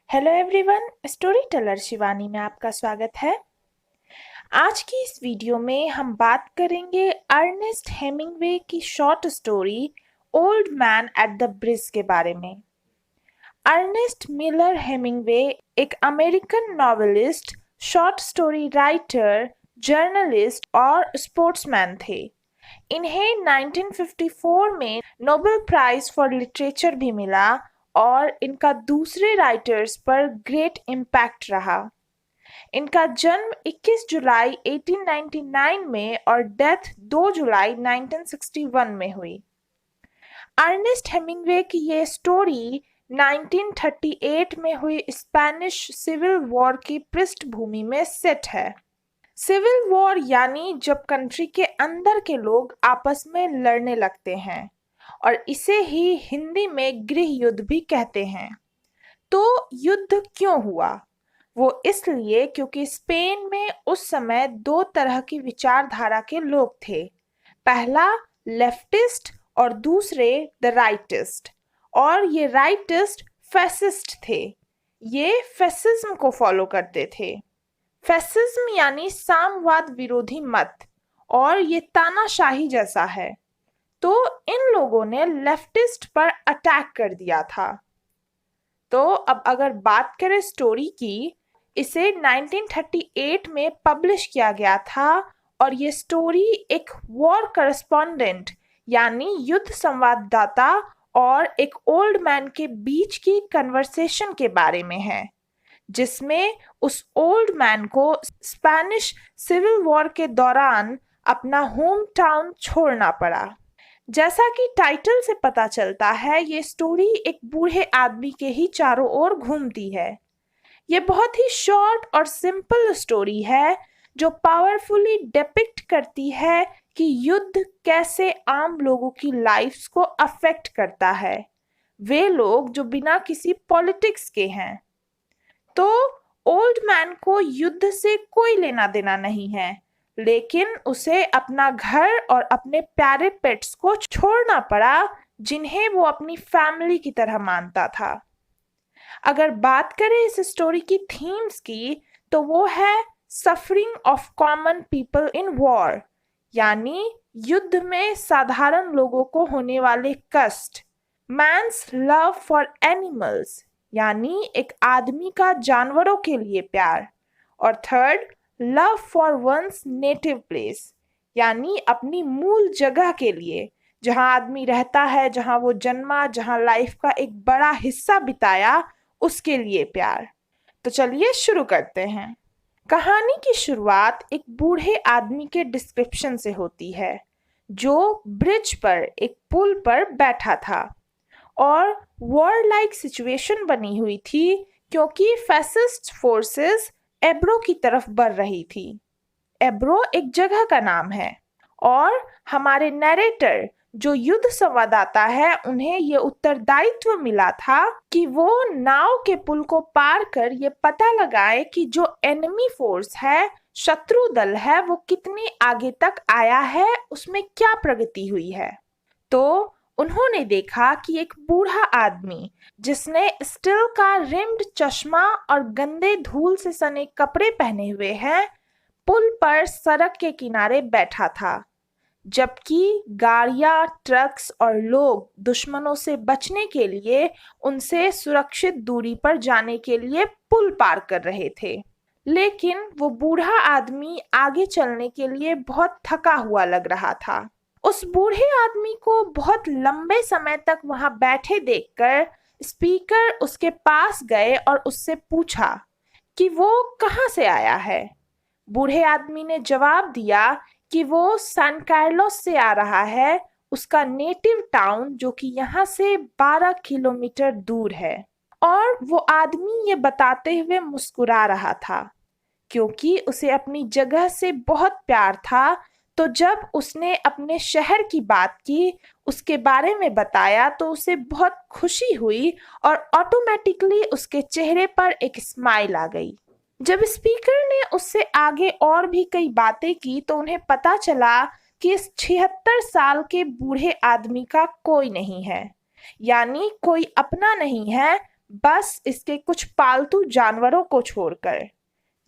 Hello everyone, story teller Shivani में आपका स्वागत है। आज की इस वीडियो में हम बात करेंगे अर्नेस्ट हेमिंग्वे की short story old man at the bridge के बारे में। अर्नेस्ट मिलर हेमिंग्वे एक American novelist, short story writer, journalist और स्पोर्ट्समैन थे। इन्हें 1954 में नोबेल प्राइज फॉर लिटरेचर भी मिला और इनका दूसरे राइटर्स पर ग्रेट इम्पैक्ट रहा। इनका जन्म 21 जुलाई 1899 में और डेथ 2 जुलाई 1961 में हुई। अर्नेस्ट हेमिंग्वे की ये स्टोरी 1938 में हुई स्पेनिश सिविल वॉर की पृष्ठभूमि में सेट है। सिविल वॉर यानी जब कंट्री के अंदर के लोग आपस में लड़ने लगते हैं और इसे ही हिंदी में गृह युद्ध भी कहते हैं। तो युद्ध क्यों हुआ? वो इसलिए क्योंकि स्पेन में उस समय दो तरह की विचारधारा के लोग थे। पहला लेफ्टिस्ट और दूसरे द राइटिस्ट। और ये राइटिस्ट फैसिस्ट थे। ये फैसिज्म को फॉलो करते थे। फैसिज्म यानी साम्यवाद विरोधी मत, और ये तानाशाही जैसा है। तो इन लोगों ने लेफ्टिस्ट पर अटैक कर दिया था। तो अब अगर बात करें स्टोरी की, इसे 1938 में पब्लिश किया गया था और ये स्टोरी एक वॉर करस्पॉन्डेंट यानी युद्ध संवाददाता और एक ओल्ड मैन के बीच की कन्वर्सेशन के बारे में है, जिसमें उस ओल्ड मैन को स्पेनिश सिविल वॉर के दौरान अपना होम टाउन छोड़ना पड़ा। जैसा कि टाइटल से पता चलता है, ये स्टोरी एक बूढ़े आदमी के ही चारों ओर घूमती है। ये बहुत ही शॉर्ट और सिंपल स्टोरी है जो पावरफुली डिपिक्ट करती है कि युद्ध कैसे आम लोगों की लाइफ्स को अफेक्ट करता है, वे लोग जो बिना किसी पॉलिटिक्स के हैं। तो ओल्ड मैन को युद्ध से कोई लेना देना नहीं है, लेकिन उसे अपना घर और अपने प्यारे पेट्स को छोड़ना पड़ा, जिन्हें वो अपनी फैमिली की तरह मानता था। अगर बात करें इस स्टोरी की थीम्स की, तो वो है suffering of common people in war, यानी युद्ध में साधारण लोगों को होने वाले कष्ट। मैन्स लव फॉर एनिमल्स, यानी एक आदमी का जानवरों के लिए प्यार। और third, love for one's native place, यानी अपनी मूल जगह के लिए, जहां आदमी रहता है, जहां वो जन्मा, जहां लाइफ का एक बड़ा हिस्सा बिताया, उसके लिए प्यार। तो चलिए शुरू करते हैं। कहानी की शुरुआत एक बूढ़े आदमी के डिस्क्रिप्शन से होती है, जो ब्रिज पर एक पुल पर बैठा था और वॉर लाइक सिचुएशन बनी हुई थी, क्योंकि फैसिस्ट फोर्सेस एब्रो की तरफ बढ़ रही थी। एब्रो एक जगह का नाम है और हमारे नैरेटर जो युद्ध संवाददाता है, उन्हें ये उत्तरदायित्व मिला था कि वो नाव के पुल को पार कर ये पता लगाए कि जो एनिमी फोर्स है, शत्रु दल है, वो कितने आगे तक आया है, उसमें क्या प्रगति हुई है। तो उन्होंने देखा कि एक बूढ़ा आदमी जिसने स्टील का रिम्ड चश्मा और गंदे धूल से सने कपड़े पहने हुए हैं, पुल पर सड़क के किनारे बैठा था, जबकि गाड़ियां, ट्रक्स और लोग दुश्मनों से बचने के लिए उनसे सुरक्षित दूरी पर जाने के लिए पुल पार कर रहे थे। लेकिन वो बूढ़ा आदमी आगे चलने के लिए बहुत थका हुआ लग रहा था। उस बूढ़े आदमी को बहुत लंबे समय तक वहां बैठे देखकर स्पीकर उसके पास गए और उससे पूछा कि वो कहाँ से आया है। बूढ़े आदमी ने जवाब दिया कि वो सैन कार्लोस से आ रहा है, उसका नेटिव टाउन, जो कि यहाँ से 12 किलोमीटर दूर है। और वो आदमी ये बताते हुए मुस्कुरा रहा था, क्योंकि उसे अपनी जगह से बहुत प्यार था। तो जब उसने अपने शहर की बात की, उसके बारे में बताया, तो उसे बहुत खुशी हुई और ऑटोमेटिकली उसके चेहरे पर एक स्माइल आ गई। जब स्पीकर ने उससे आगे और भी कई बातें की, तो उन्हें पता चला कि इस 76 साल के बूढ़े आदमी का कोई नहीं है, यानी कोई अपना नहीं है, बस इसके कुछ पालतू जानवरों को छोड़कर,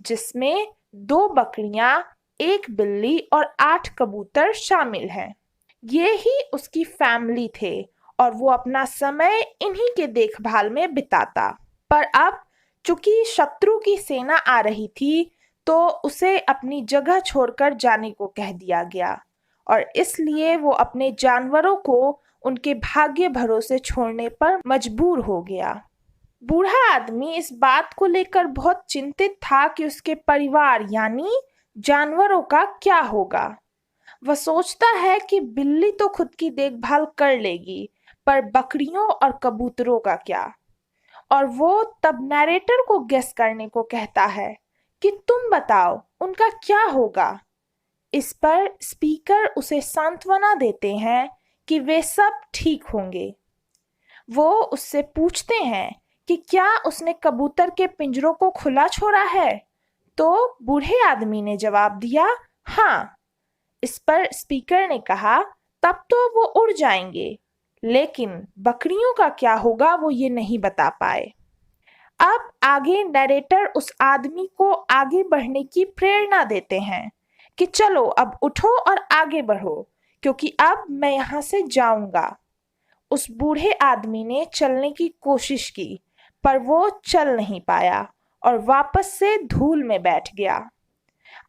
जिसमें 2 बकरियां, 1 बिल्ली और 8 कबूतर शामिल हैं। ये ही उसकी फैमिली थे और वो अपना समय इन्हीं के देखभाल में बिताता। पर अब चूंकि शत्रु की सेना आ रही थी, तो उसे अपनी जगह छोड़कर जाने को कह दिया गया और इसलिए वो अपने जानवरों को उनके भाग्य भरोसे छोड़ने पर मजबूर हो गया। बूढ़ा आदमी इस बात को लेकर बहुत चिंतित था कि उसके परिवार यानी जानवरों का क्या होगा। वह सोचता है कि बिल्ली तो खुद की देखभाल कर लेगी, पर बकरियों और कबूतरों का क्या? और वो तब नैरेटर को गेस करने को कहता है कि तुम बताओ उनका क्या होगा। इस पर स्पीकर उसे सांत्वना देते हैं कि वे सब ठीक होंगे। वो उससे पूछते हैं कि क्या उसने कबूतर के पिंजरों को खुला छोड़ा है, तो बूढ़े आदमी ने जवाब दिया, हाँ। इस पर स्पीकर ने कहा, तब तो वो उड़ जाएंगे, लेकिन बकरियों का क्या होगा वो ये नहीं बता पाए। अब आगे नरेटर उस आदमी को आगे बढ़ने की प्रेरणा देते हैं कि चलो अब उठो और आगे बढ़ो, क्योंकि अब मैं यहाँ से जाऊंगा। उस बूढ़े आदमी ने चलने की कोशिश की, पर वो चल नहीं पाया और वापस से धूल में बैठ गया।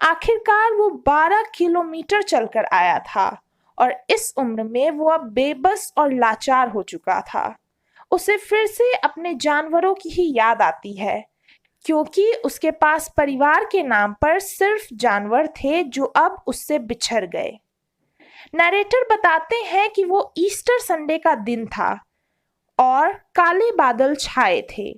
आखिरकार वो 12 किलोमीटर चलकर आया था और इस उम्र में वो अब बेबस और लाचार हो चुका था। उसे फिर से अपने जानवरों की ही याद आती है, क्योंकि उसके पास परिवार के नाम पर सिर्फ जानवर थे जो अब उससे बिछड़ गए। नरेटर बताते हैं कि वो ईस्टर संडे का दिन था और काले बादल छाए थे।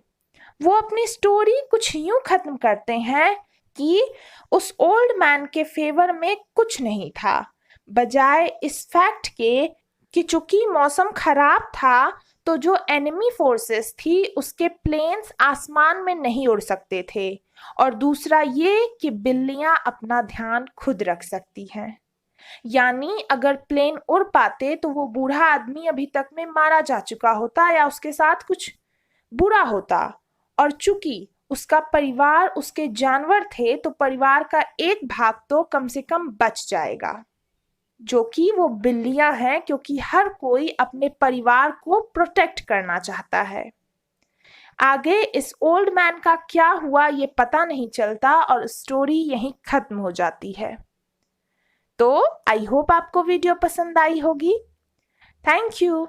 वो अपनी स्टोरी कुछ यूं खत्म करते हैं कि उस ओल्ड मैन के फेवर में कुछ नहीं था, बजाय इस फैक्ट के कि चूंकि मौसम खराब था, तो जो एनिमी फोर्सेस थी उसके प्लेन्स आसमान में नहीं उड़ सकते थे, और दूसरा ये कि बिल्लियां अपना ध्यान खुद रख सकती हैं। यानी अगर प्लेन उड़ पाते तो वो बूढ़ा आदमी अभी तक में मारा जा चुका होता या उसके साथ कुछ बुरा होता, और चूंकि उसका परिवार उसके जानवर थे तो परिवार का एक भाग तो कम से कम बच जाएगा, जो कि वो बिल्लियां हैं, क्योंकि हर कोई अपने परिवार को प्रोटेक्ट करना चाहता है। आगे इस ओल्ड मैन का क्या हुआ ये पता नहीं चलता और स्टोरी यहीं खत्म हो जाती है। तो आई होप आपको वीडियो पसंद आई होगी। Thank you.